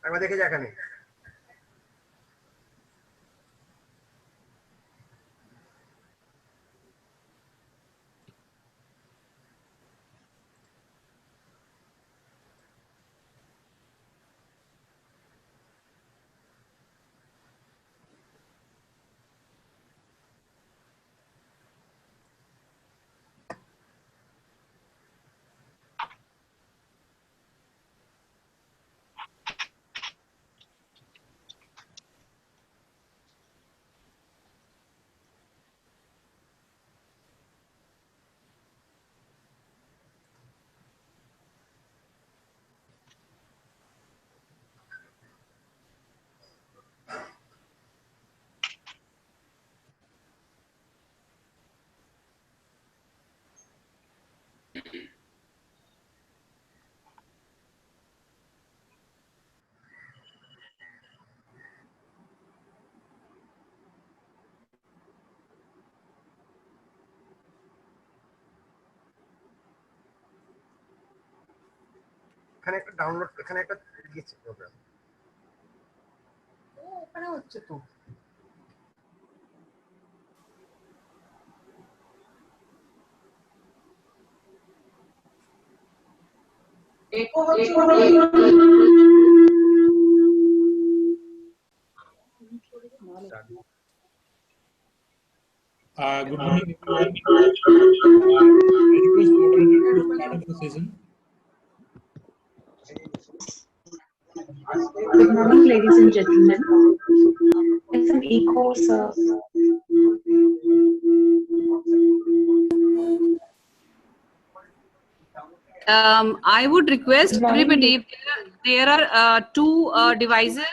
একবার দেখে যা এখানে এখানে একটা ডাউনলোড এখানে একটা দিয়েছে প্রোগ্রাম ওখানে হচ্ছে তো echo হচ্ছে Good morning, everyone. I request moderator to start the session. Good morning, ladies and gentlemen. It's an echo, sir. I would request everybody, there are two devices,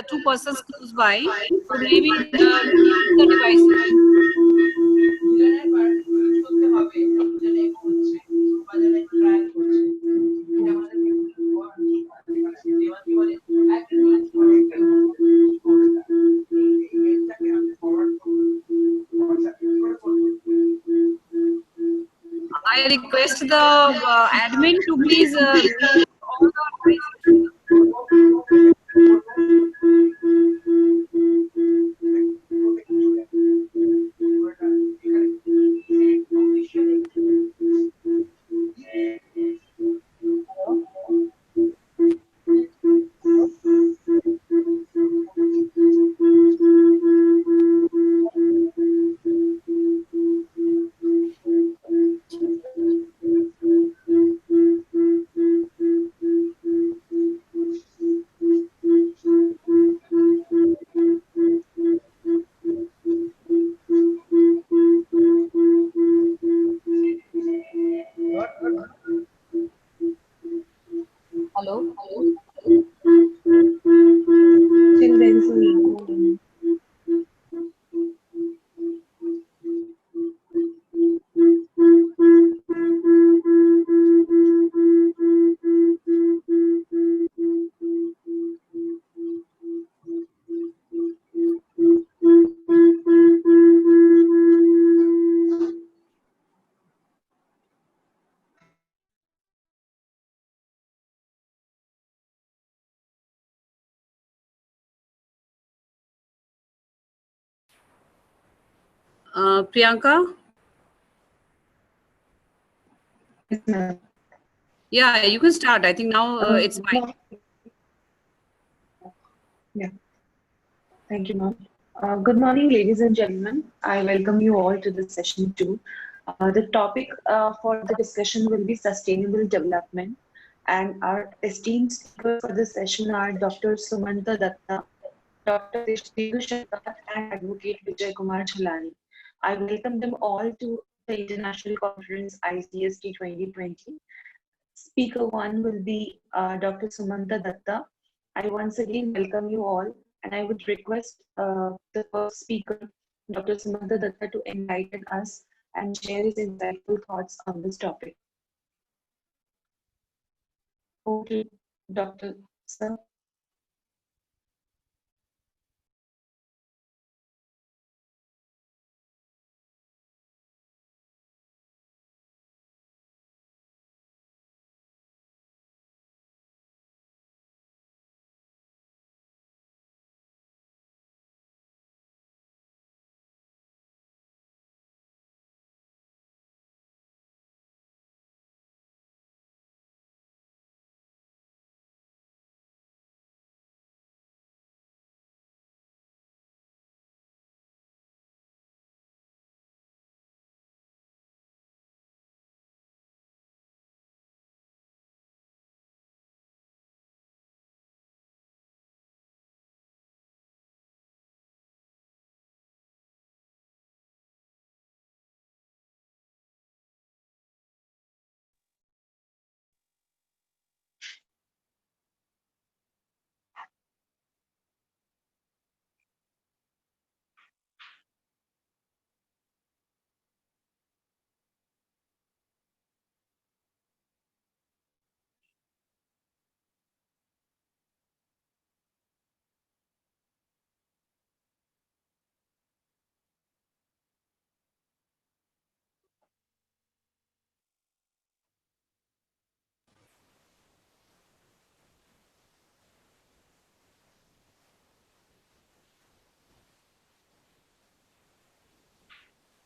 two persons close by, so maybe the devices. I request the admin to please mute all the devices. Priyanka? Yes, ma'am. Yeah, you can start. I think now it's Good fine. Yeah, thank you, ma'am. Good morning, ladies and gentlemen. I welcome you all to this session too. The topic for the discussion will be sustainable development, and our esteemed speakers for this session are Dr. Sumanta Datta, Dr. Dishu Shankar, and Advocate Vijay Kumar Chalani. I welcome them all to the International Conference ICST 2020. Speaker one will be Dr. Sumanta Datta. I once again welcome you all, and I would request the first speaker, Dr. Sumanta Datta, to enlighten us and share his insightful thoughts on this topic. Over to Dr. Sir.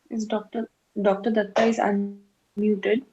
Is Dr. Datta is unmuted?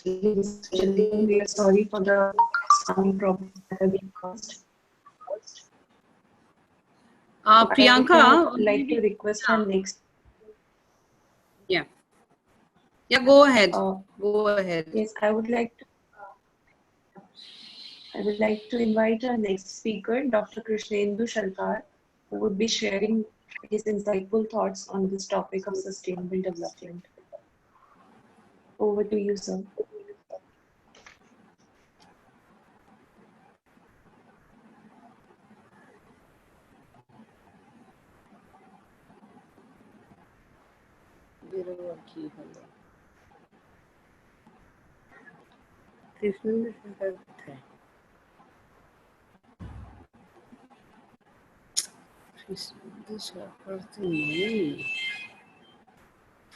Ladies and gentlemen, we are sorry for the sound problems that are being caused. I would Priyanka, like to request our next. yeah, go ahead. Uh, Go ahead. yes, I would like to invite our next speaker, Dr. Krishnendu Sharkar, who would be sharing his insightful thoughts on this topic of sustainable development. Over to you, sir.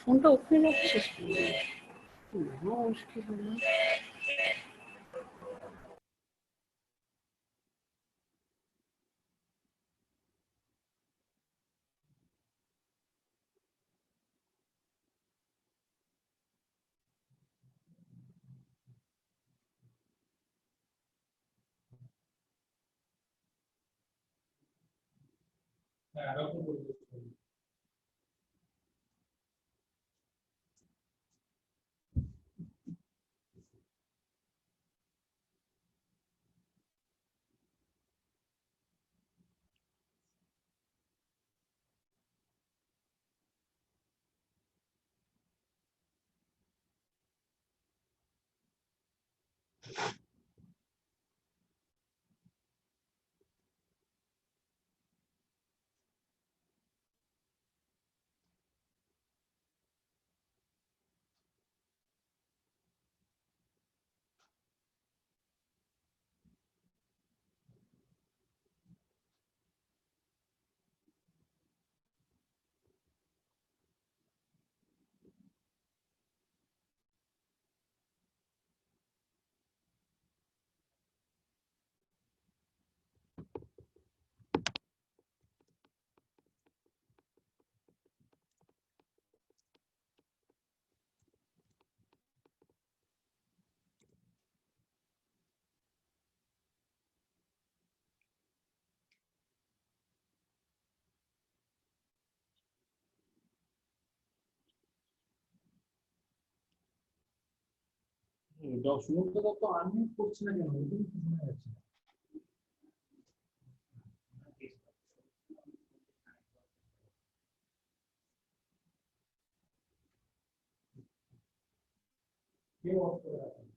ফোনটা ওখানে রাখছিস মুশকিল হলো সুমন্ত তো unmute করছে না কেন? শোনা যাচ্ছে না। কেউ অফ করে রাখেন।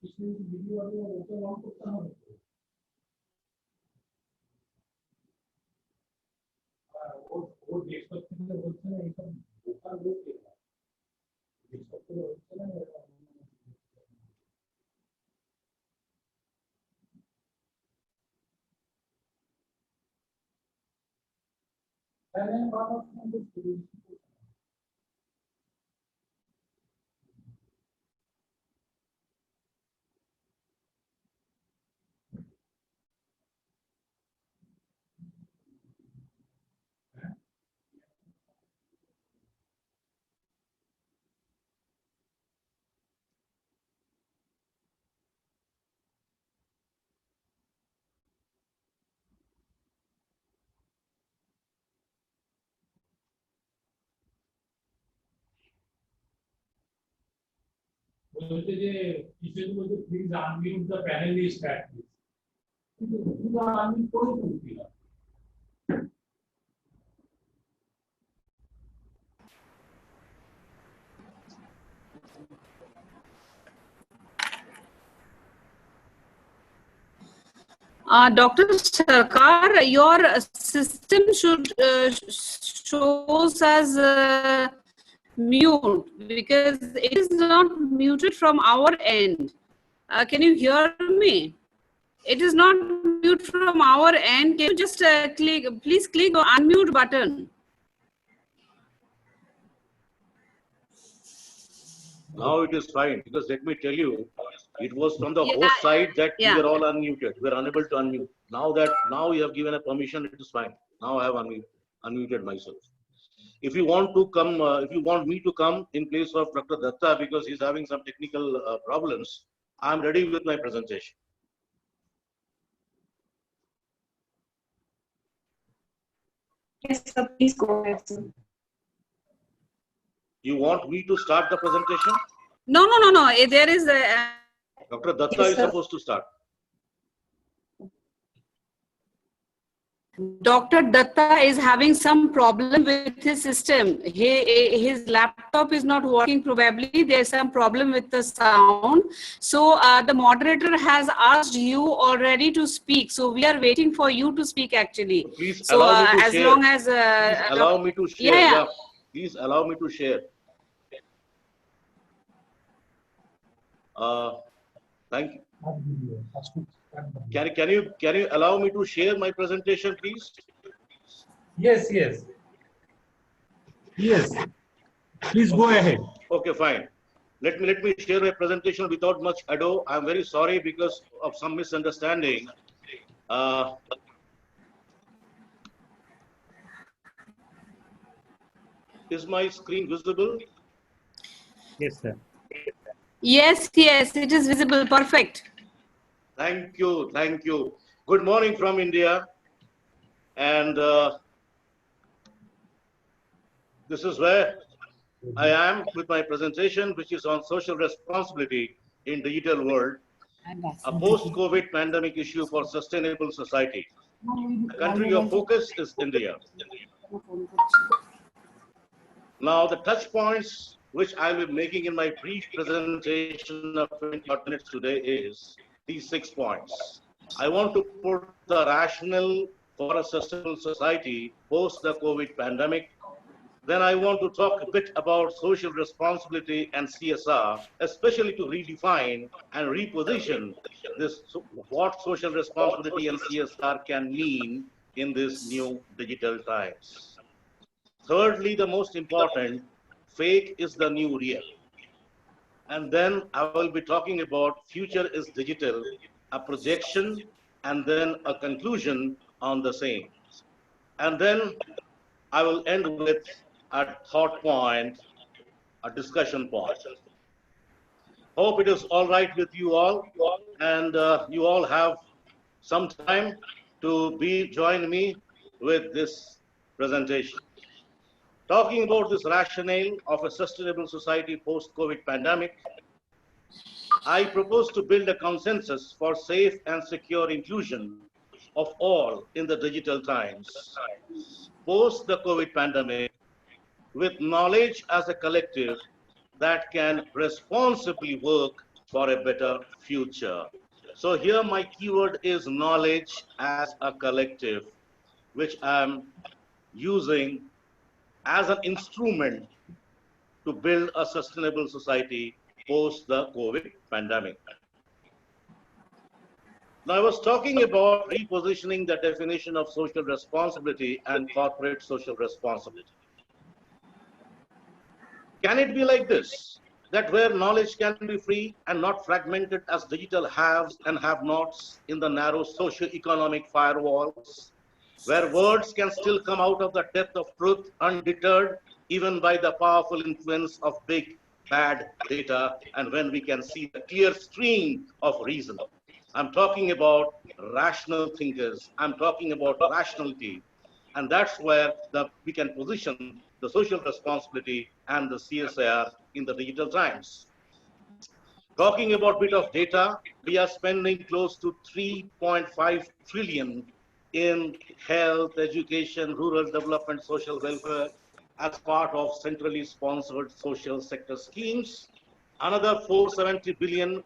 কিছু ভিডিও আপনি ওকে অন করতে হবে। ওর ডেস্কটপ থেকে হচ্ছে না, এইসব বোকার লোক ডেস্কটপ থেকে হচ্ছে না। বলতে যে কিছু বলতে please unmute the panelist at please, কিন্তু শুধু আনমিউট করে করতে না। Dr. Sarkar, your system should shows as mute because it is not muted from our end. Can you hear me? It is not mute from our end. Can you just please click on unmute button? Now it is fine, because let me tell you, it was from the host side that we were all unmuted. We were unable to unmute. Now you have given a permission, it is fine. Now I have unmuted myself. If you want to come, if you want me to come in place of Dr. Datta because he's having some technical problems, I'm ready with my presentation. Yes, sir. Please go ahead, sir. You want me to start the presentation? No, no, no, no. There is a. Dr. Datta Yes, is sir. supposed to start. Dr. Datta is having some problem with his system. His laptop is not working probably. There's some problem with the sound. So the moderator has asked you already to speak. So we are waiting for you to speak actually. Please So allow me to as share. long as... Please allow me to share. Yeah, yeah. Yeah. Please allow me to share. Thank you. Can you allow me to share my presentation, please? Yes, yes. Yes. Please go ahead. Okay, fine. Let me share my presentation without much ado. I'm very sorry because of some misunderstanding. Is my screen visible? Yes, sir. Yes, yes, it is visible. Perfect. Thank you. Thank you. Good morning from India. And this is where I am with my presentation, which is on social responsibility in digital world, a post-COVID pandemic issue for sustainable society. The country of focus is India. Now, the touch points which I will be making in my brief presentation of 20 minutes today is these 6 points. I want to put the rationale for a sustainable society post the COVID pandemic. Then I want to talk a bit about social responsibility and CSR, especially to redefine and reposition this, what social responsibility and CSR can mean in this new digital times. Thirdly, the most important, fake is the new real. And then I will be talking about future is digital, a projection, and then a conclusion on the same. And then I will end with a thought point, a discussion point. Hope it is all right with you all, and you all have some time to join me with this presentation. Talking about this rationale of a sustainable society post-COVID pandemic, I propose to build a consensus for safe and secure inclusion of all in the digital times. Post the COVID pandemic, with knowledge as a collective that can responsibly work for a better future. So here my keyword is knowledge as a collective, which I'm using as an instrument to build a sustainable society post the COVID pandemic. Now, I was talking about repositioning the definition of social responsibility and corporate social responsibility. Can it be like this, that where knowledge can be free and not fragmented as digital haves and have-nots in the narrow socio-economic firewalls, where words can still come out of the depth of truth undeterred even by the powerful influence of big, bad data, and when we can see the clear stream of reason? I'm talking about rational thinkers. I'm talking about rationality. And that's where we can position the social responsibility and the CSR in the digital times. Talking about bit of data, we are spending close to 3.5 trillion in health, education, rural development, social welfare as part of centrally sponsored social sector schemes. Another 470 billion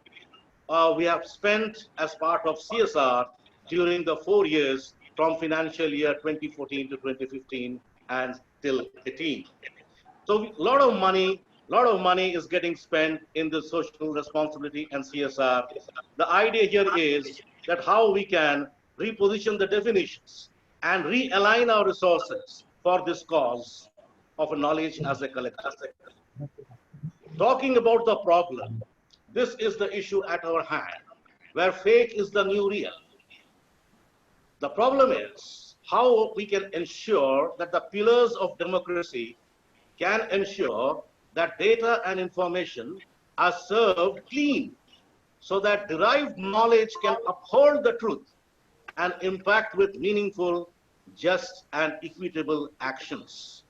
we have spent as part of CSR during the 4 years from financial year 2014 to 2015 and till 18. So a lot of money is getting spent in the social responsibility and CSR. The idea here is that how we can reposition the definitions and realign our resources for this cause of knowledge as a collective. Talking about the problem, this is the issue at our hand, where fake is the new real. The problem is how we can ensure that the pillars of democracy can ensure that data and information are served clean so that derived knowledge can uphold the truth and impact with meaningful, just, and equitable actions.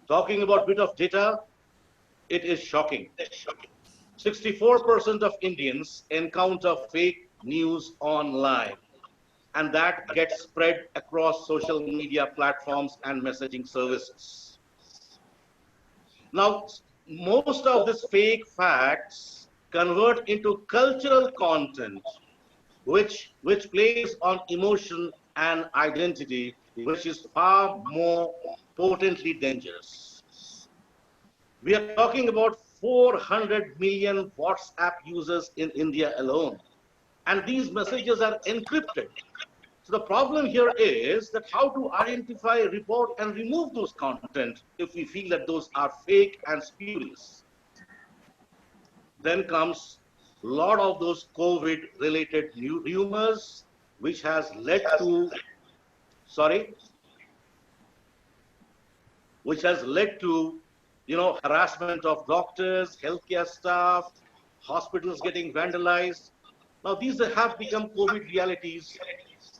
Talking about bit of data, it is shocking. 64% of Indians encounter fake news online, and that gets spread across social media platforms and messaging services. Now, most of these fake facts convert into cultural content, which plays on emotion and identity, which is far more potently dangerous. We are talking about 400 million WhatsApp users in India alone, and these messages are encrypted. So the problem here is that how to identify, report, and remove those content if we feel that those are fake and spurious. Then comes a lot of those COVID-related rumors, which has led to, harassment of doctors, healthcare staff, hospitals getting vandalized. Now these have become COVID realities,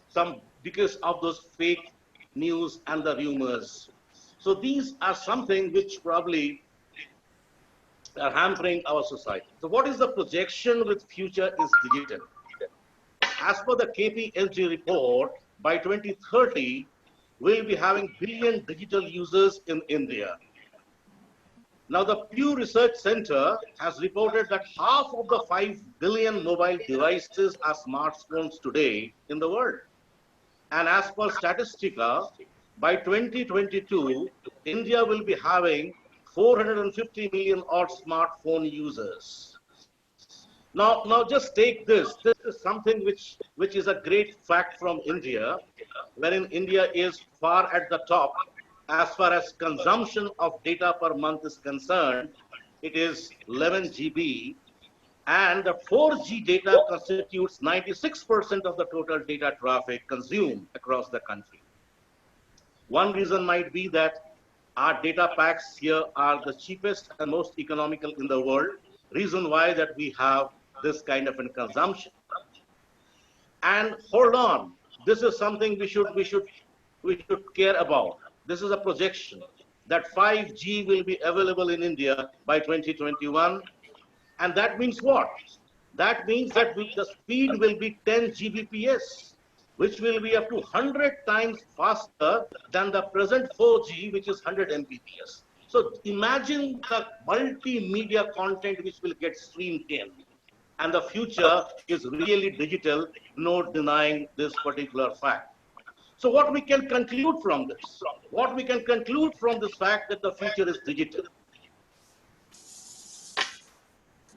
some because of those fake news and the rumors. So these are something which probably are hampering our society. So what is the projection with future is digital? As per the KPMG report, by 2030, we'll be having billion digital users in India. Now, the Pew Research Center has reported that half of the 5 billion mobile devices are smartphones today in the world. And as per Statistica, by 2022, India will be having 450 million odd smartphone users. Now just take this. This is something which is a great fact from India, wherein India is far at the top as far as consumption of data per month is concerned. It is 11 GB, and the 4G data constitutes 96% of the total data traffic consumed across the country. One reason might be that our data packs here are the cheapest and most economical in the world. Reason why that we have this kind of a consumption. And hold on, this is something we should care about. This is a projection that 5G will be available in India by 2021. And that means what? That means that the speed will be 10 Gbps, which will be up to 100 times faster than the present 4G, which is 100 Mbps. So imagine the multimedia content which will get streamed in. And the future is really digital, no denying this particular fact. So what we can conclude from this? What we can conclude from this fact that the future is digital.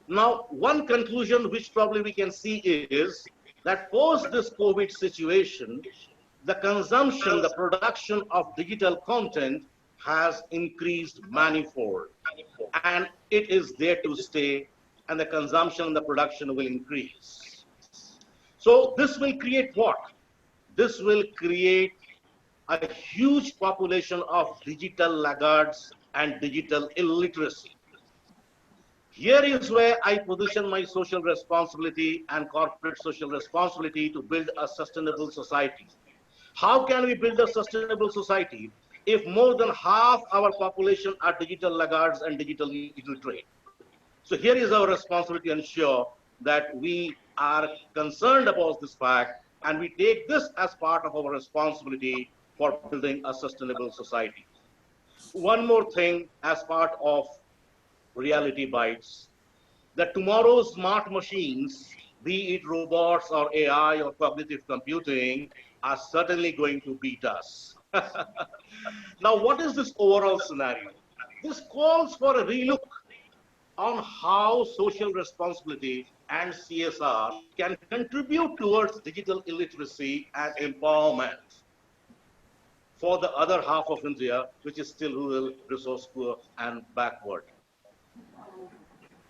Now, one conclusion which probably we can see is that post this COVID situation, the consumption, the production of digital content has increased manifold, and it is there to stay, and the consumption and the production will increase. So this will create what? This will create a huge population of digital laggards and digital illiteracy. Here is where I position my social responsibility and corporate social responsibility to build a sustainable society. How can we build a sustainable society if more than half our population are digital laggards and digital illiterate? So here is our responsibility to ensure that we are concerned about this fact and we take this as part of our responsibility for building a sustainable society. One more thing as part of Reality Bites, that tomorrow's smart machines, be it robots or AI or cognitive computing, are certainly going to beat us. Now, what is this overall scenario? This calls for a relook on how social responsibility and CSR can contribute towards digital illiteracy and empowerment for the other half of India, which is still rural, resource poor, and backward.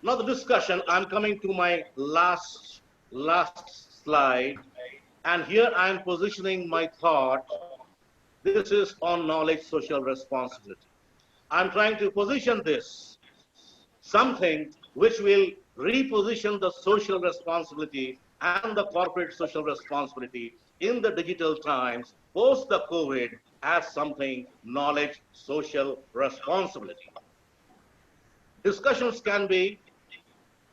Now the discussion, I'm coming to my last slide, and here I'm positioning my thought This is on knowledge social responsibility. I'm trying to position this something which will reposition the social responsibility and the corporate social responsibility in the digital times post the COVID as something knowledge social responsibility. Discussions can be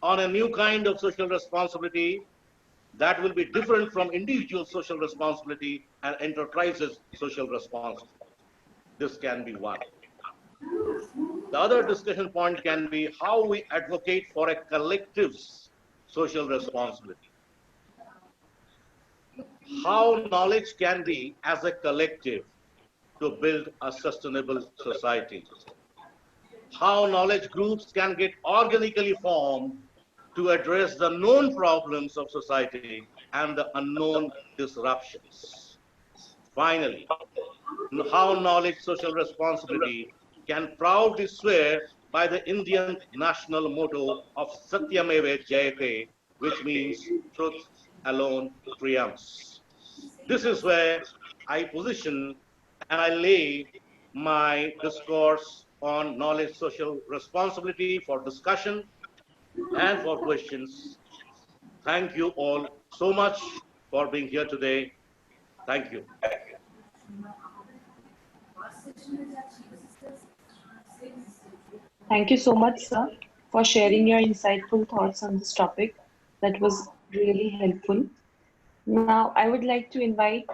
on a new kind of social responsibility that will be different from individual social responsibility and enterprises social responsibility. This can be one. The other discussion point can be how we advocate for a collective's social responsibility. How knowledge can be as a collective to build a sustainable society. How knowledge groups can get organically formed to address the known problems of society and the unknown disruptions. Finally, how knowledge social responsibility can proudly swear by the Indian national motto of Satyameva Jayate, which means truth alone triumphs. This is where I position and I lay my discourse on knowledge social responsibility for discussion and for questions. Thank you all so much for being here today. Thank you. Thank you so much, sir, for sharing your insightful thoughts on this topic. That was really helpful. Now, I would like to invite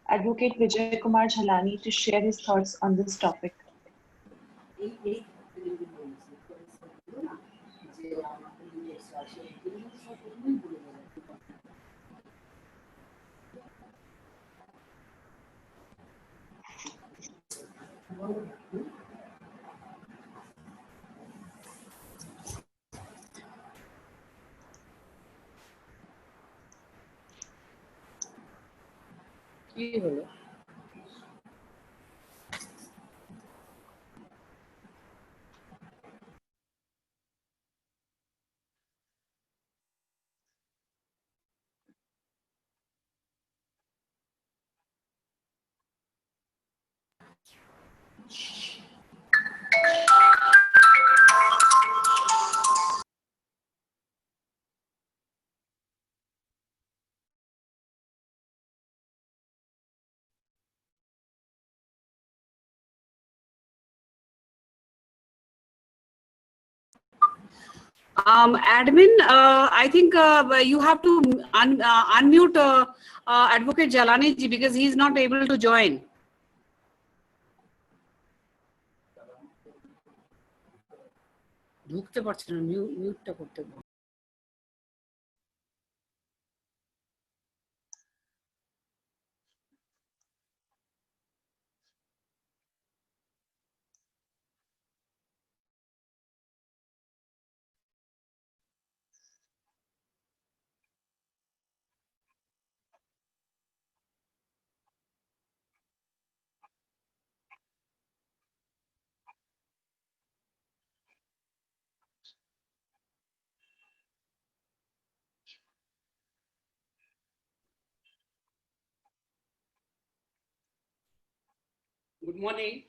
Advocate Vijay Kumar Jhalani to share his thoughts on this topic. Admin, I think you have to unmute Advocate Jalani ji because he is not able to join. ঢুকতে পারছে না, মিউটটা করতে হবে। Good morning.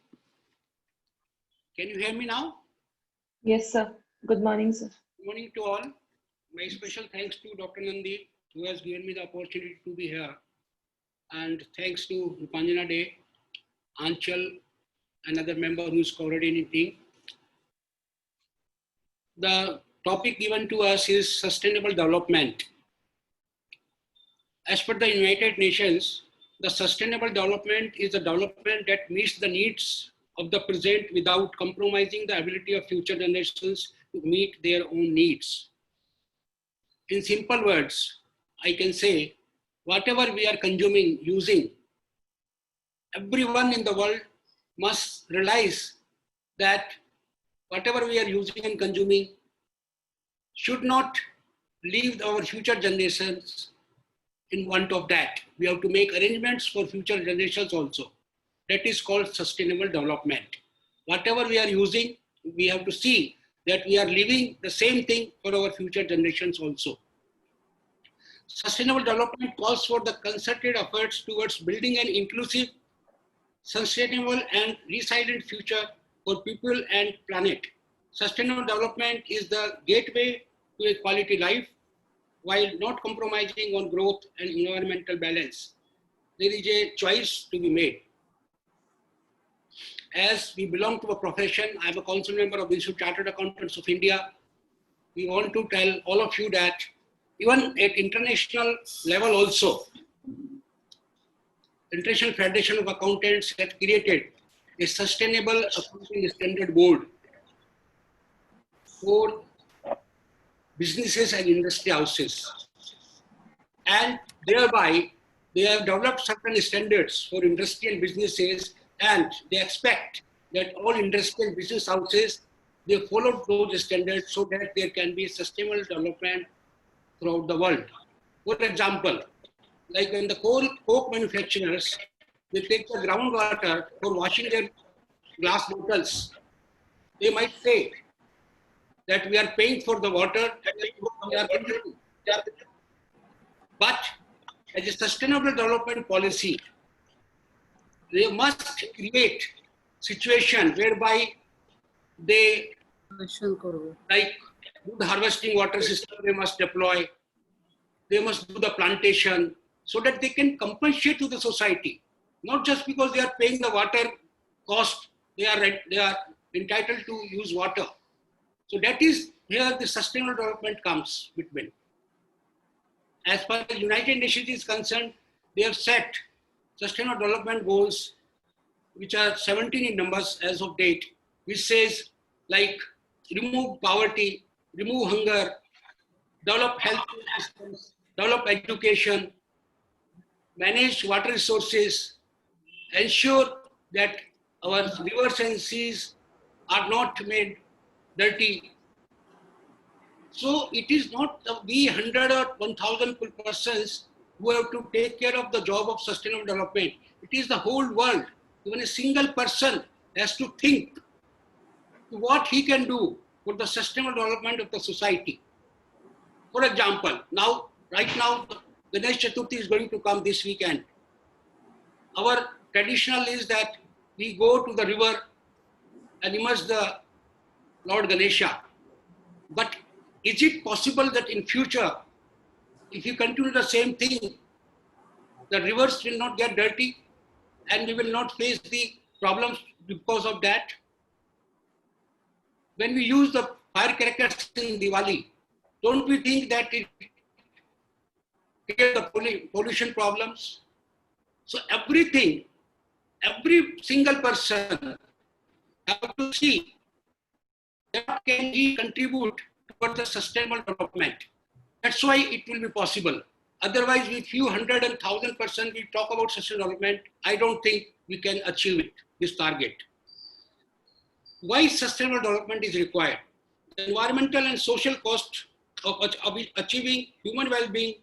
Can you hear me now? Yes, sir. Good morning, sir. Good morning to all. My special thanks to Dr. Nandi, who has given me the opportunity to be here. And thanks to Rupanjana De, Anchal, another member who is coordinating. The topic given to us is sustainable development. As per the United Nations, the sustainable development is the development that meets the needs of the present without compromising the ability of future generations to meet their own needs. In simple words, I can say, whatever we are consuming, using, everyone in the world must realize that whatever we are using and consuming should not leave our future generations in want of that. We have to make arrangements for future generations also. That is called sustainable development. Whatever we are using, we have to see that we are leaving the same thing for our future generations also. Sustainable development calls for the concerted efforts towards building an inclusive, sustainable and resilient future for people and planet. Sustainable development is the gateway to a quality life while not compromising on growth and environmental balance. There is a choice to be made. As we belong to a profession, I am a council member of the Institute of Chartered Accountants of India. We want to tell all of you that even at international level also, International Federation of Accountants had created a sustainable accounting standard board for businesses and industry houses. And thereby, they have developed certain standards for industry and businesses, and they expect that all industry and business houses, they follow those standards so that there can be sustainable development throughout the world. For example, like when the Coke manufacturers, they take the groundwater for washing their glass bottles, they might say that we are paying for the water and we are consuming. But as a sustainable development policy, they must create situation whereby they, like good harvesting water system, they must deploy, they must do the plantation so that they can compensate to the society. Not just because they are paying the water cost, they are entitled to use water. So that is where the sustainable development comes between. As far as United Nations is concerned, they have set sustainable development goals, which are 17 in numbers as of date, which says like remove poverty, remove hunger, develop health systems, develop education, manage water resources, ensure that our rivers and seas are not made dirty. So it is not we 100 or 1,000 persons who have to take care of the job of sustainable development. It is the whole world. Even a single person has to think what he can do for the sustainable development of the society. For example, right now, Ganesh Chaturthi is going to come this weekend. Our traditional is that we go to the river and immerse the Lord Ganesha. But is it possible that in future, if you continue the same thing, the rivers will not get dirty and we will not face the problems because of that? When we use the firecrackers in Diwali, don't we think that it creates the pollution problems? So everything, every single person have to see what can he contribute towards the sustainable development. That's why it will be possible. Otherwise, with few hundred and thousand persons we talk about sustainable development, I don't think we can achieve it, this target. Why sustainable development is required? The environmental and social cost of achieving human well-being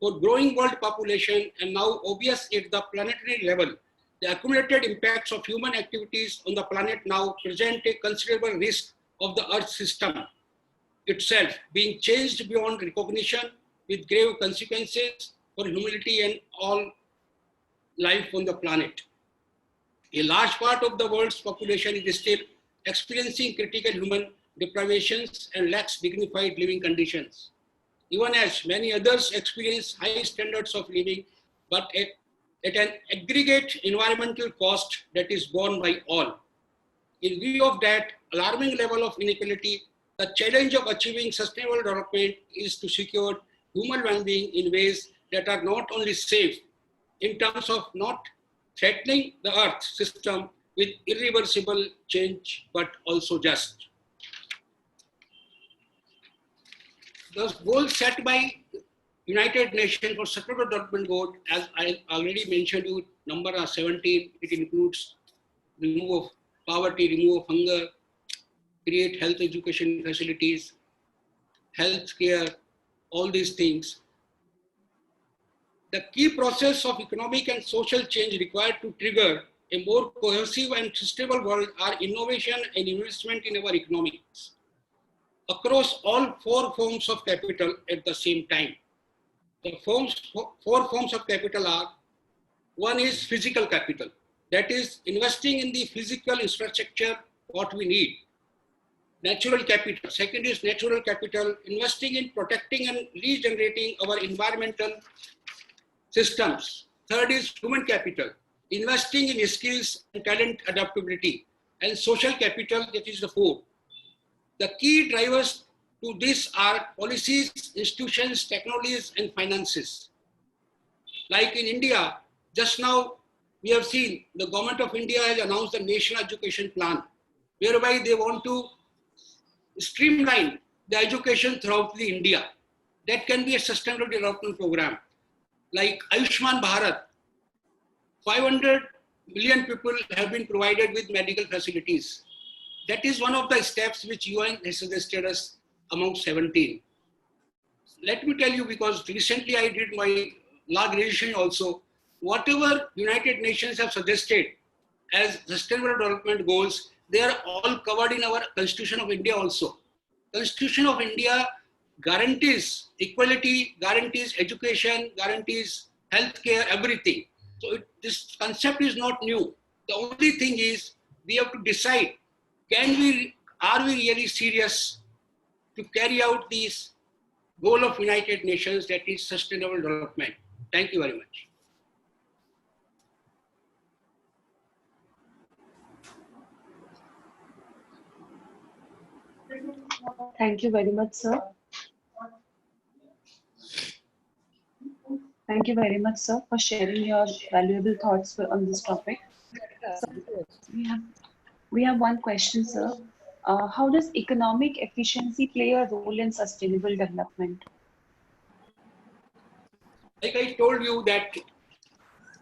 for growing world population and now obvious at the planetary level. The accumulated impacts of human activities on the planet now present a considerable risk of the Earth system itself being changed beyond recognition with grave consequences for humanity and all life on the planet. A large part of the world's population is still experiencing critical human deprivations and lacks dignified living conditions. Even as many others experience high standards of living, but at an aggregate environmental cost that is borne by all. In view of that alarming level of inequality, the challenge of achieving sustainable development is to secure human well-being in ways that are not only safe in terms of not threatening the Earth system with irreversible change, but also just. The goals set by United Nations for Sustainable Development Goal, as I already mentioned you, number are 17. It includes remove of poverty, remove of hunger, create health education facilities, health care, all these things. The key process of economic and social change required to trigger a more cohesive and sustainable world are innovation and investment in our economics across all four forms of capital at the same time. The four forms of capital are, one is physical capital, That is investing in the physical infrastructure, what we need. Natural capital. Second is natural capital, investing in protecting and regenerating our environmental systems. Third is human capital, investing in skills and talent adaptability. And social capital, that is the fourth. The key drivers to this are policies, institutions, technologies, and finances. Like in India, just now we have seen the government of India has announced the National Education Plan, whereby they want to streamline the education throughout the India. That can be a sustainable development program. Like Ayushman Bharat, 500 million people have been provided with medical facilities. That is one of the steps which UN has suggested us among 17. Let me tell you, because recently I did my law graduation also, whatever United Nations have suggested as sustainable development goals, they are all covered in our Constitution of India also. Constitution of India guarantees equality, guarantees education, guarantees healthcare, everything. So this concept is not new. The only thing is we have to decide, are we really serious to carry out this goal of United Nations, that is sustainable development. Thank you very much. Thank you very much, sir. Thank you very much, sir, for sharing your valuable thoughts on this topic. We have one question, sir. How does economic efficiency play a role in sustainable development? Like I told you that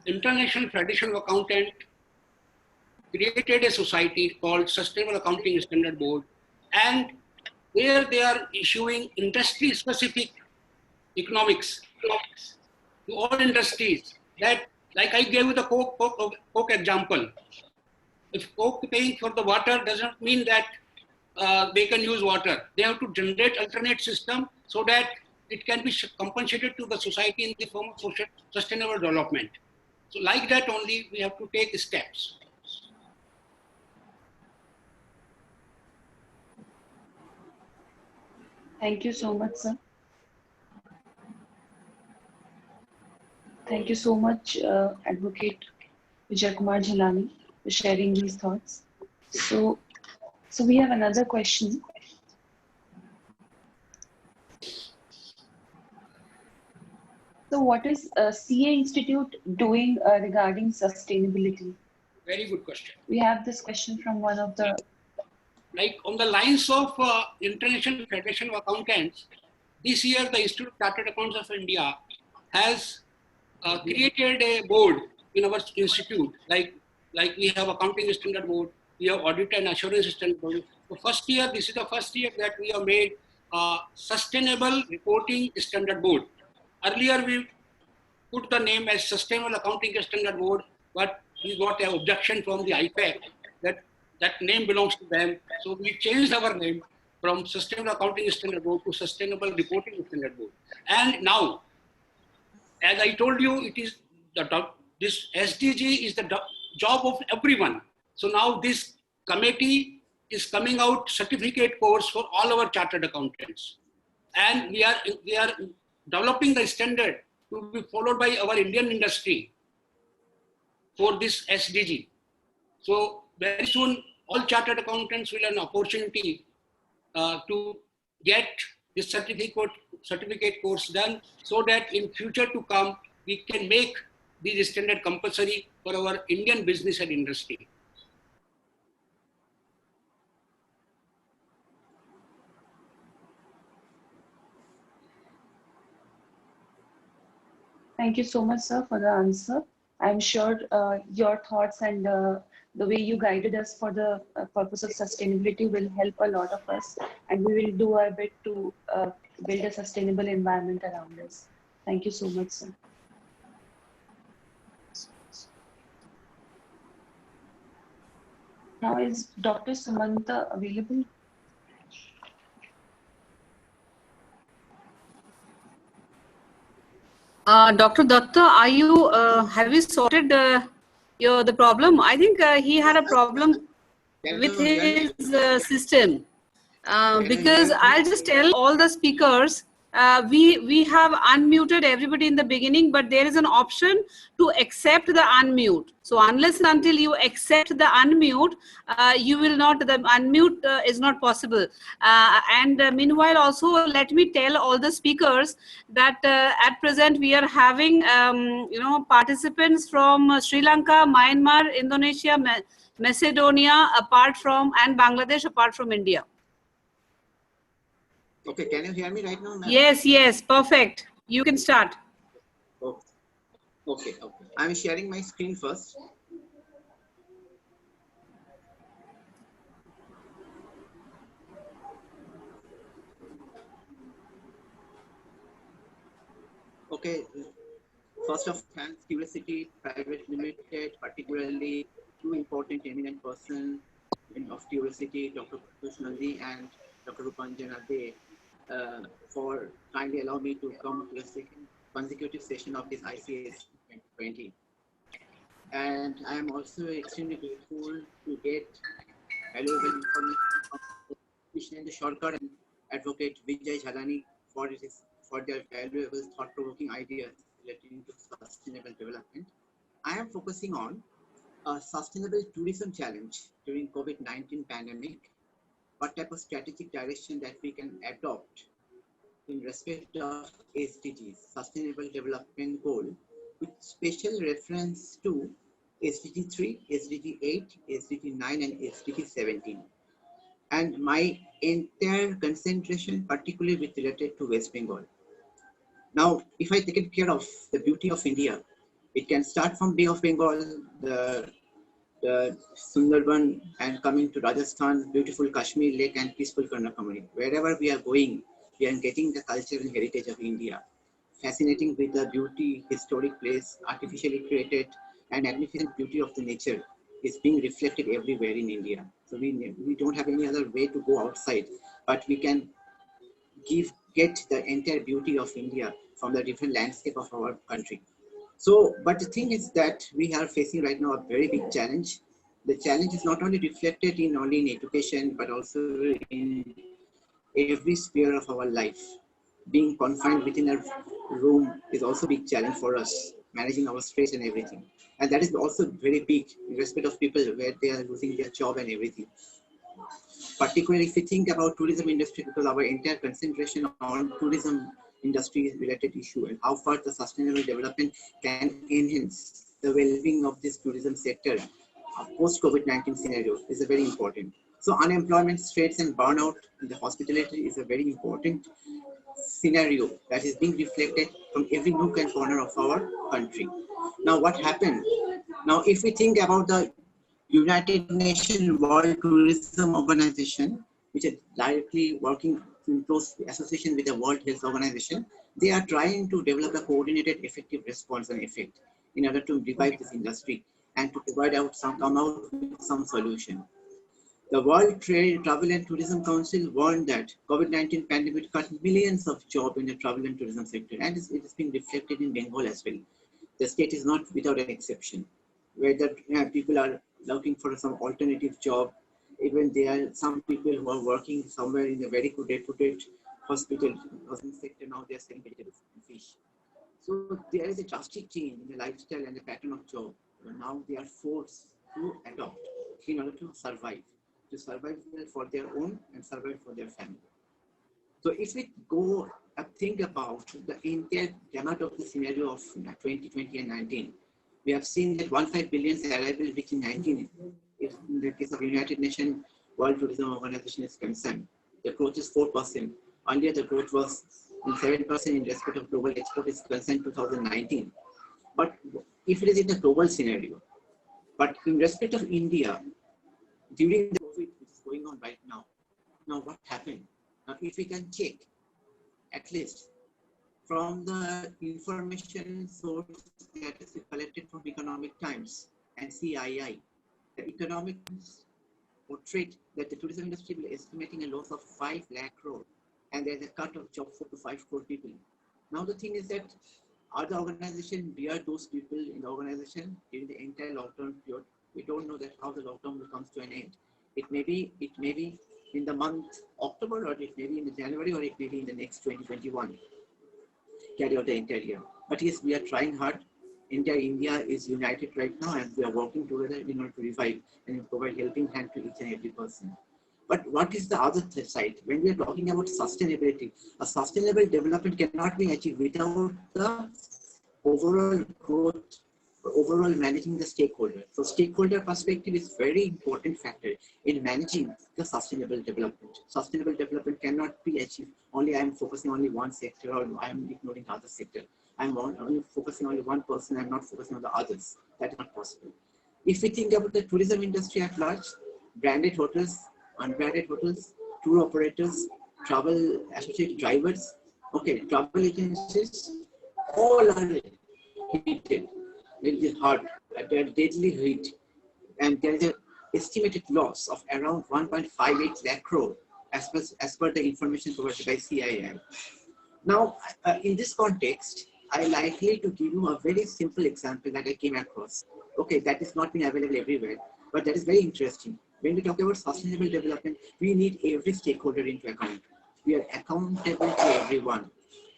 International Federation of Accountants created a society called Sustainable Accounting Standard Board, and where they are issuing industry-specific economics to all industries. That, like I gave you the Coke example. If Coke paying for the water doesn't mean that they can use water. They have to generate alternate system so that it can be compensated to the society in the form of social sustainable development. So like that only we have to take steps. Thank you so much, sir. Thank you so much, Advocate Vijay Kumar Jhalani, for sharing these thoughts. So we have another question. So what is CA Institute doing regarding sustainability? Very good question. We have this question from one of the... Like on the lines of International Federation of Accountants, this year the Institute of Chartered Accountants of India has created a board in our institute. Like we have Accounting Standard Board, we have Audit and Assurance Standard Board. So first year, this is the first year that we have made Sustainable Reporting Standard Board. Earlier we put the name as Sustainable Accounting Standard Board, but we got an objection from the IPAC that name belongs to them. So we changed our name from Sustainable Accounting Standard Board to Sustainable Reporting Standard Board. And now, as I told you, it is this SDG is the job of everyone. So now this committee is coming out certificate course for all our chartered accountants. And we are developing the standard to be followed by our Indian industry for this SDG. So very soon, all chartered accountants will have an opportunity to get this certificate course done, so that in future to come, we can make these standard compulsory for our Indian business and industry. Thank you so much, sir, for the answer. I'm sure your thoughts and the way you guided us for the purpose of sustainability will help a lot of us, and we will do our bit to build a sustainable environment around us. Thank you so much, sir. Now is Dr. Sumanta available? Dr. Datta, have you sorted the problem. I think he had a problem with his system. Because I'll just tell all the speakers, we have unmuted everybody in the beginning, but there is an option to accept the unmute. So unless and until you accept the unmute, you will not, the unmute is not possible. Meanwhile, also let me tell all the speakers that at present we are having, participants from Sri Lanka, Myanmar, Indonesia, Macedonia, and Bangladesh, apart from India. Okay, can you hear me right now, ma'am? Yes, perfect. You can start. Oh, okay. I'm sharing my screen first. Okay, first of all, thanks Touriosity Private Limited, particularly two important eminent persons of Touriosity, Dr. Pratush Nandi and Dr. Rupanjana De, for kindly allow me to come to the second consecutive session of this ICST 2020. And I am also extremely grateful to get valuable information from Krishnan Shorkar and Advocate Vijay Jhalani for their valuable thought-provoking ideas relating to sustainable development. I am focusing on a sustainable tourism challenge during COVID-19 pandemic. What type of strategic direction that we can adopt in respect of SDGs, Sustainable Development Goal, with special reference to SDG 3, SDG 8, SDG 9, and SDG 17. And my entire concentration particularly with related to West Bengal. Now, if I take care of the beauty of India, it can start from Bay of Bengal, the Sundarban, and coming to Rajasthan, beautiful Kashmir lake and peaceful Kanyakumari. Wherever we are going, we are getting the cultural heritage of India. Fascinating with the beauty, historic place, artificially created, and magnificent beauty of the nature is being reflected everywhere in India. So we don't have any other way to go outside, but we can get the entire beauty of India from the different landscape of our country. So, but the thing is that we are facing right now a very big challenge. The challenge is not only reflected in education, but also in every sphere of our life. Being confined within a room is also a big challenge for us, managing our stress and everything. And that is also very big in respect of people where they are losing their job and everything. Particularly if we think about tourism industry, because our entire concentration on tourism industry is related issue and how far the sustainable development can enhance the well-being of this tourism sector post-COVID-19 scenario is a very important. So unemployment rates and burnout in the hospitality is a very important scenario that is being reflected from every nook and corner of our country. Now what happened? Now if we think about the United Nations World Tourism Organization, which is directly working in close association with the World Health Organization, they are trying to develop a coordinated effective response and effect in order to revive this industry and to provide out come out with some solution. The World Travel and Tourism Council warned that COVID-19 pandemic cut millions of jobs in the travel and tourism sector, and it is being reflected in Bengal as well. The state is not without an exception, where the people are looking for some alternative job. Even there are some people who are working somewhere in a very reputed hospital sector, now they are selling vegetables and fish. So there is a drastic change in the lifestyle and the pattern of job. Now they are forced to adopt in order to survive for their own and survive for their family. So if we go think about the entire gamut of the scenario of 2020 and 19, we have seen that 1.5 billion arrival reaching 19. If in the case of United Nations World Tourism Organization is concerned, the growth is 4%. Earlier the growth was 7% in respect of global export is concerned 2019. But if it is in the global scenario, but in respect of India, during the COVID which is going on right now, what happened? Now if we can check, at least from the information source that is collected from Economic Times and CII, the economics portrayed that the tourism industry will estimating a loss of 5 lakh crore, and there's a cut of job 4 to 5 crore people. Now the thing is that Other organization bear those people in the organization during the entire lockdown period. We don't know that how the lockdown will come to an end. It may be in the month October, or it may be in the January, or it may be in the next 2021. Carry out the entire year. But yes, we are trying hard. India is united right now, and we are working together in order to revive and provide helping hand to each and every person. But what is the other side? When we are talking about sustainability, a sustainable development cannot be achieved without the overall growth, overall managing the stakeholder. So stakeholder perspective is very important factor in managing the sustainable development. Sustainable development cannot be achieved only I am focusing only one sector, or I am ignoring other sector. I am only focusing only one person, I am not focusing on the others. That is not possible. If we think about the tourism industry at large, branded hotels, unbranded hotels, tour operators, travel associate drivers, okay, travel agencies, all are heated. It is hard, they are deadly heat, and there is an estimated loss of around 1.58 lakh crore as per the information provided by CII. Now, in this context, I likely to give you a very simple example that I came across. Okay, that is not been available everywhere, but that is very interesting. When we talk about sustainable development, we need every stakeholder into account. We are accountable to everyone.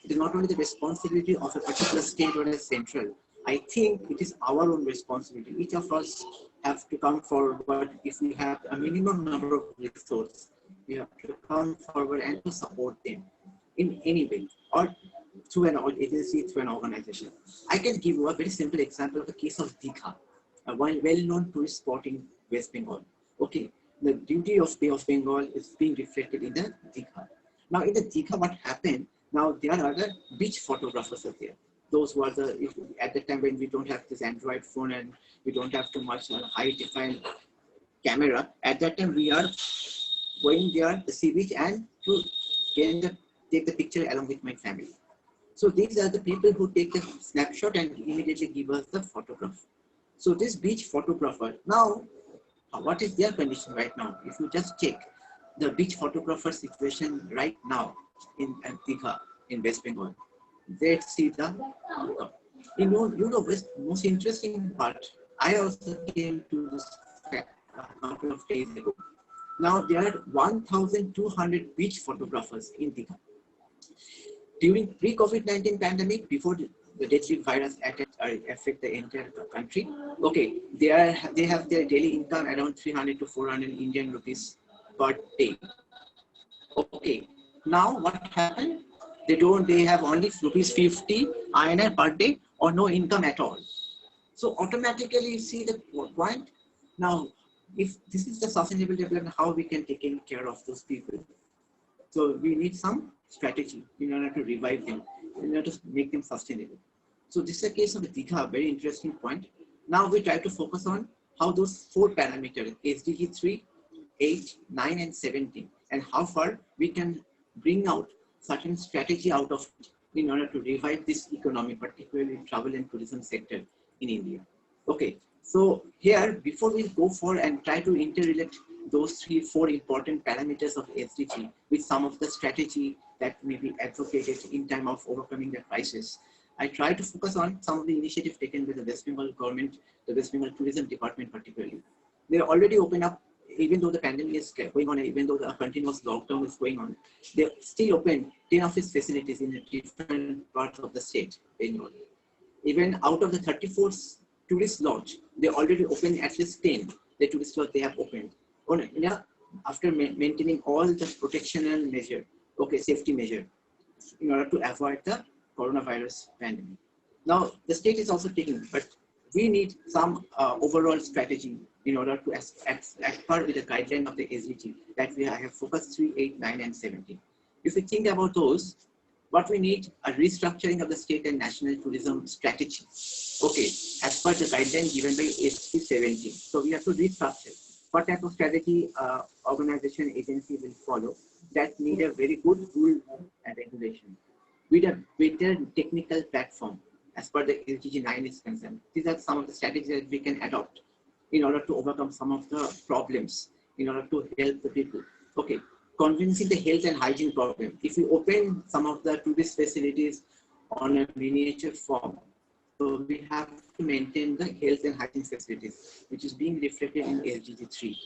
It is not only the responsibility of a particular state or a central. I think it is our own responsibility. Each of us have to come forward. If we have a minimum number of resources, we have to come forward and to support them in any way, or through an agency, through an organization. I can give you a very simple example of the case of Digha, a well-known tourist spot in West Bengal. Okay, the beauty of Bay of Bengal is being reflected in the Digha. Now in the Digha, what happened? Now there are other beach photographers out there. Those were at the time when we don't have this Android phone and we don't have too much high-define camera. At that time, we are going there, the sea beach, and to take the picture along with my family. So these are the people who take the snapshot and immediately give us the photograph. So this beach photographer, now, what is their condition right now? If you just check the beach photographer situation right now in Digha, in West Bengal, let's see the most interesting part. I also came to this a couple of days ago. Now there are 1,200 beach photographers in Digha. During pre-COVID-19 pandemic, before the deadly virus affect the entire country, okay, they have their daily income around 300 to 400 Indian rupees per day. Okay, now what happened? They have only rupees 50 INR per day or no income at all. So automatically you see the point. Now, if this is the sustainable development, how we can take care of those people? So we need some strategy in order to revive them, in order to make them sustainable. So this is a case of the Digha, very interesting point. Now we try to focus on how those 4 parameters, SDG 3, 8, 9, and 17, and how far we can bring out certain strategy out of it in order to revive this economy, particularly travel and tourism sector in India. Okay, so here, before we go for and try to interrelate those 3-4 important parameters of SDG with some of the strategy that may be advocated in time of overcoming the crisis, I try to focus on some of the initiatives taken by the West Bengal government, the West Bengal Tourism Department particularly. They already open up, even though the pandemic is going on, even though the continuous lockdown is going on, they still open 10 office facilities in different parts of the state, Bengal. Even out of the 34 tourist lodge, they already opened at least 10, the tourist lodge they have opened. After maintaining all the protectional measure, okay, safety measure, in order to avoid the coronavirus pandemic. Now, the state is also taking, but we need some overall strategy in order to act part with the guideline of the SDG that we have focused 3, 8, 9, and 17. If we think about those, what we need a restructuring of the state and national tourism strategy. Okay, as per the guideline given by SC 17. So we have to restructure. What type of strategy organization agency will follow that need a very good rule and regulation with a better technical platform as per the SDG 9 is concerned. These are some of the strategies that we can adopt in order to overcome some of the problems, in order to help the people. Okay, convincing the health and hygiene problem. If we open some of the tourist facilities on a miniature form. So we have to maintain the health and hygiene facilities, which is being reflected in SDG 3.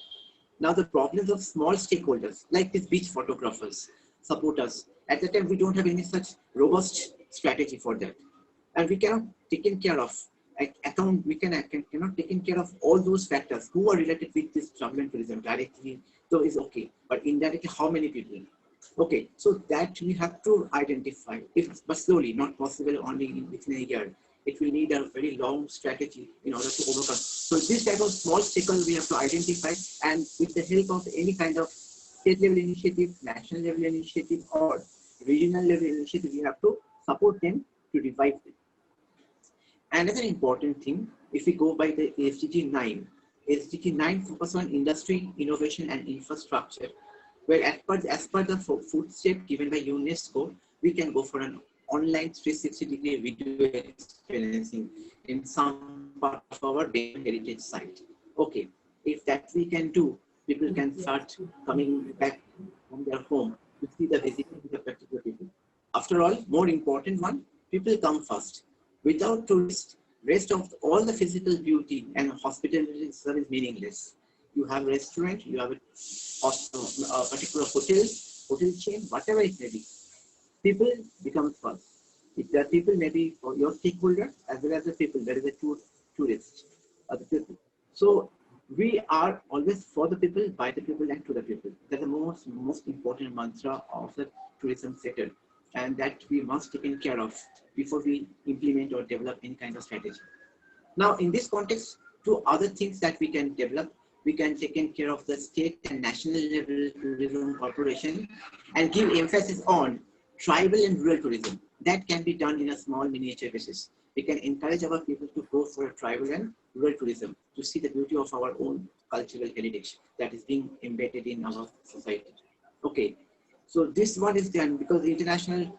Now the problems of small stakeholders, like these beach photographers, support us. At the time, we don't have any such robust strategy for that. And we cannot take care of, cannot take care of all those factors who are related with this travel and tourism directly, so it's okay. But indirectly, how many people? Okay, so that we have to identify, but slowly, not possible only within a year. It will need a very long strategy in order to overcome. So this type of small stakeholders we have to identify, and with the help of any kind of state level initiative, national level initiative, or regional level initiative, we have to support them to revive them. Another important thing, if we go by the SDG 9, SDG 9 focus on industry, innovation, and infrastructure, where as per the food step given by UNESCO, we can go for an online 360-degree video experiencing in some part of our heritage site. Okay, if that we can do, people can start coming back from their home to see the visiting the particular people. After all, more important one, people come first. Without tourists, rest of all the physical beauty and hospitality service is meaningless. You have a restaurant, you have a particular hotel chain, whatever it may be. People become first. If the people may be for your stakeholder as well as the people, there is a tourist, other people. So we are always for the people, by the people, and to the people. That's the most important mantra of the tourism sector, and that we must take care of before we implement or develop any kind of strategy. Now, in this context, two other things that we can develop, we can take care of the state and national level tourism corporation and give emphasis on tribal and rural tourism. That can be done in a small miniature basis. We can encourage our people to go for a tribal and rural tourism to see the beauty of our own cultural heritage that is being embedded in our society. Okay, so this one is done because the international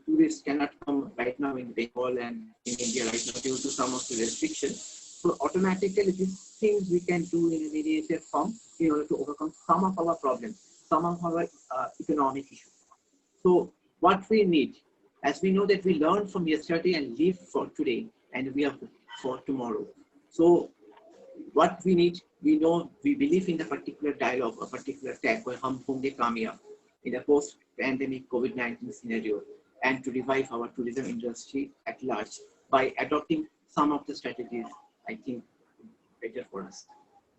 tourists cannot come right now in Bengal and in India right now due to some of the restrictions. So automatically these things we can do in a miniature form in order to overcome some of our problems, some of our economic issues. So what we need, as we know that we learn from yesterday and live for today, and we are for tomorrow. So what we need, we know, we believe in a particular dialogue, a particular tag, or hum honge kamyab in a post-pandemic COVID-19 scenario, and to revive our tourism industry at large by adopting some of the strategies, I think, better for us.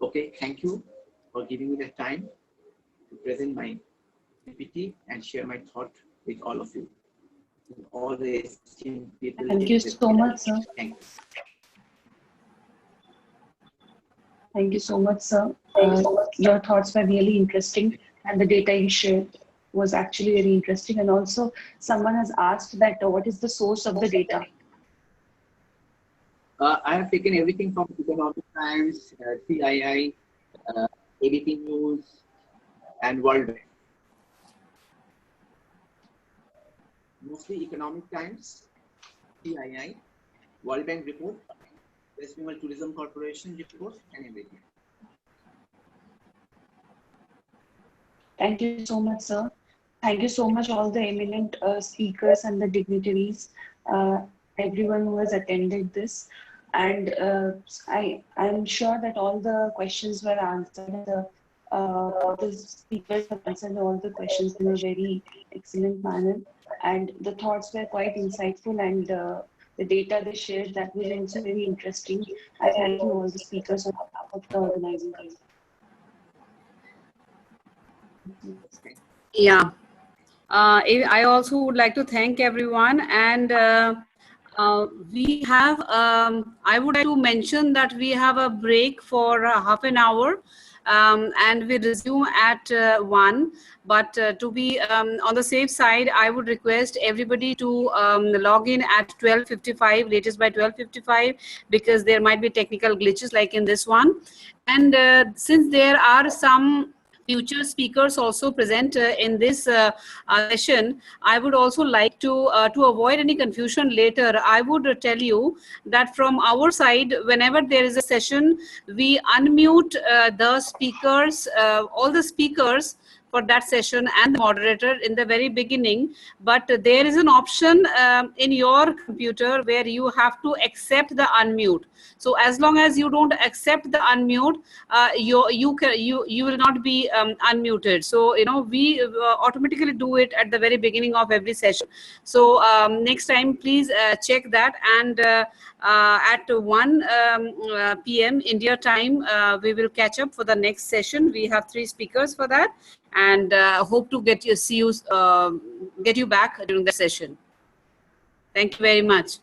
Okay, thank you for giving me the time to present my PPT and share my thought with all of you. All the esteemed people. Thank you so much, sir. Thank you. Thank you so much, sir. Your thoughts were really interesting, and the data you shared was actually very interesting. And also, someone has asked that what is the source of the data? I have taken everything from Economic Times, CII, ABP News, and World Bank. Mostly Economic Times, CII, World Bank report, West Bengal Tourism Corporation report, and everything. Thank you so much, sir. Thank you so much, all the eminent speakers and the dignitaries, everyone who has attended this. And I'm sure that all the questions were answered. The speakers have answered all the questions in a very excellent manner. And the thoughts were quite insightful, and the data they shared, that was also very interesting. I thank you all the speakers on behalf of the organizing team. Yeah. I also would like to thank everyone, and we have, I would like to mention that we have a break for half an hour, and we resume at 1. But to be on the safe side, I would request everybody to log in at 12:55, latest by 12:55, because there might be technical glitches like in this one. And since there are some future speakers also present in this session, I would also like to avoid any confusion later, I would tell you that from our side, whenever there is a session, we unmute the speakers, all the speakers, for that session and the moderator in the very beginning, but there is an option in your computer where you have to accept the unmute. So as long as you don't accept the unmute, you will not be unmuted. So we automatically do it at the very beginning of every session. So next time, please check that. And at 1 p.m. India time, we will catch up for the next session. We have 3 speakers for that, and hope to get you back during the session. Thank you very much,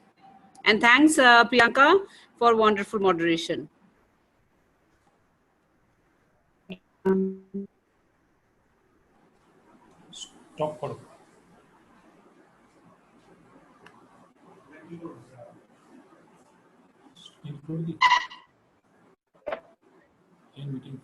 and thanks Priyanka for wonderful moderation. Stop करो. Include the in meeting.